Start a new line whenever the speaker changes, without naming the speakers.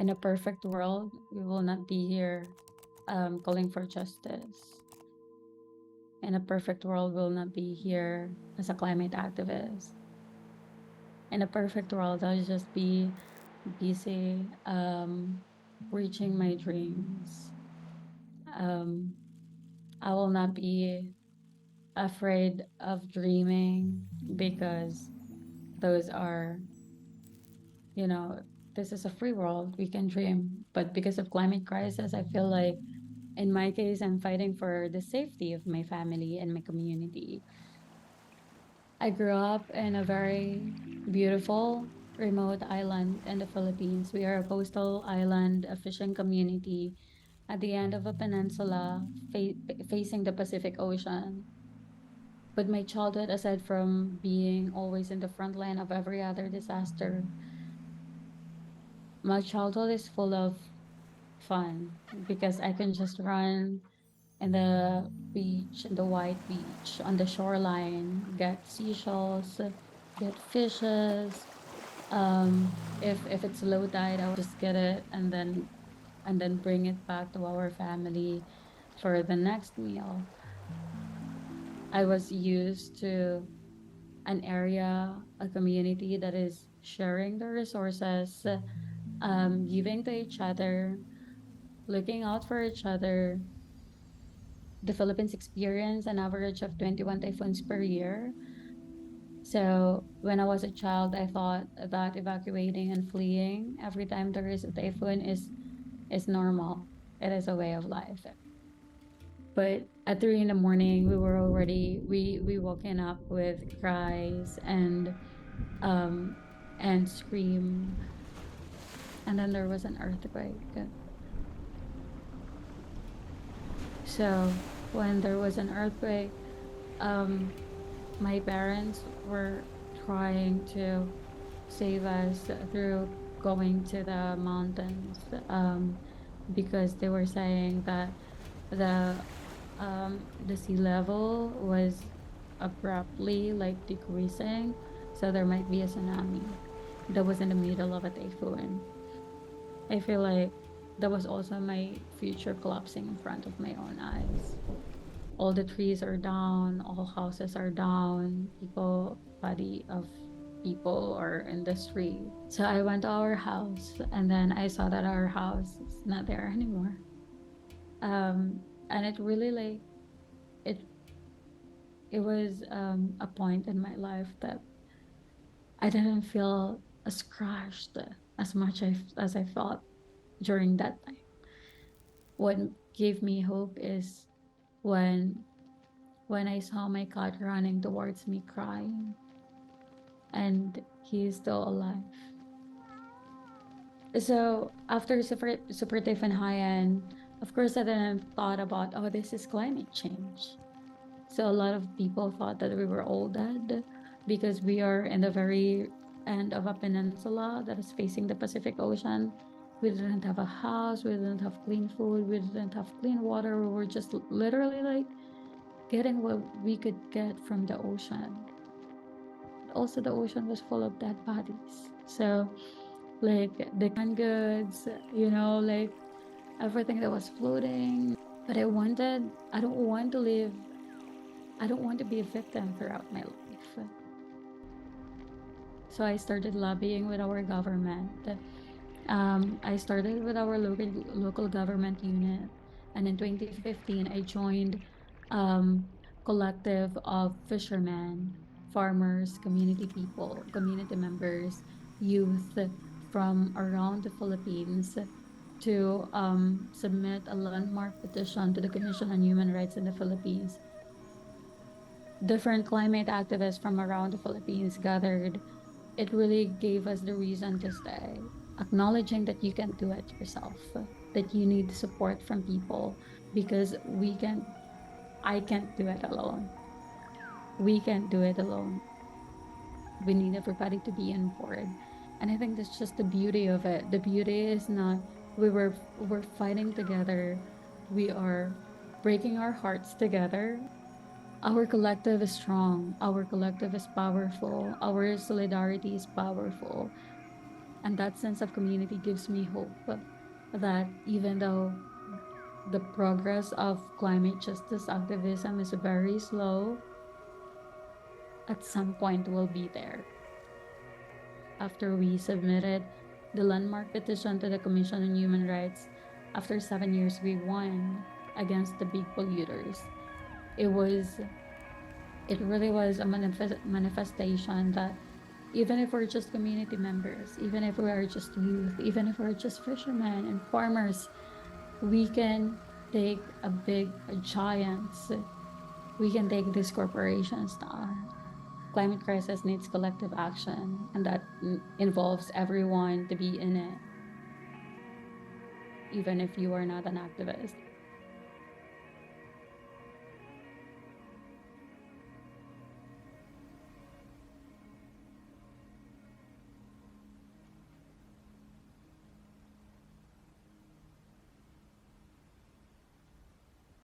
In a perfect world, we will not be here calling for justice. In a perfect world, we'll not be here as a climate activist. In a perfect world, I'll just be busy reaching my dreams. Um, I will not be afraid of dreaming because those are, you know, this is a free world. We can dream. But because of climate crisis, I feel like in my case, I'm fighting for the safety of my family and my community. I grew up in a very beautiful, remote island in the Philippines. We are a coastal island, a fishing community at the end of a peninsula facing the Pacific Ocean. But my childhood, aside from being always in the front line of every other disaster, my childhood is full of fun because I can just run in the beach, in the white beach, on the shoreline, get seashells, get fishes. If it's low tide, I will just get it and then bring it back to our family for the next meal. I was used to an area, a community that is sharing the resources, giving to each other, looking out for each other. The Philippines experience an average of 21 typhoons per year. So when I was a child, I thought that evacuating and fleeing every time there is a typhoon is normal. It is a way of life. But at 3 in the morning, we woken up with cries and scream, and then there was an earthquake. So when there was an earthquake, um, my parents were trying to save us through going to the mountains, because they were saying that the the sea level was abruptly like decreasing, so there might be a tsunami that was in the middle of a typhoon. I feel like that was also my future collapsing in front of my own eyes. All the trees are down, all houses are down, body of people are in the street. So I went to our house and then I saw that our house is not there anymore. And it really like it it was a point in my life that I didn't feel as crushed as much as I felt during that time. What gave me hope is when when I saw my cat running towards me crying and he is still alive. So after Super Typhoon Haiyan, of course, I then thought about, oh, this is climate change. So a lot of people thought that we were all dead because we are in the very end of a peninsula that is facing the Pacific Ocean. We didn't have a house, we didn't have clean food, we didn't have clean water. We were just literally like getting what we could get from the ocean. Also, the ocean was full of dead bodies. So, like the canned goods, like everything that was floating. But I don't want to live, I don't want to be a victim throughout my life. So I started lobbying with our government. I started with our local government unit, and in 2015, I joined collective of fishermen, farmers, community people, community members, youth from around the Philippines to submit a landmark petition to the Commission on Human Rights in the Philippines. Different climate activists from around the Philippines gathered. It really gave us the reason to stay, acknowledging that you can't do it yourself, that you need support from people because I can't do it alone. We can't do it alone. We need everybody to be on board. And I think that's just the beauty of it. The beauty is not we're fighting together. We are breaking our hearts together. Our collective is strong. Our collective is powerful. Our solidarity is powerful. And that sense of community gives me hope that even though the progress of climate justice activism is very slow, at some point we'll be there. After we submitted the landmark petition to the Commission on Human Rights, after 7 years, we won against the big polluters. It was, it really was a manifestation that even if we're just community members, even if we are just youth, even if we're just fishermen and farmers, we can take a giants. We can take these corporations down. Climate crisis needs collective action, and that involves everyone to be in it, even if you are not an activist.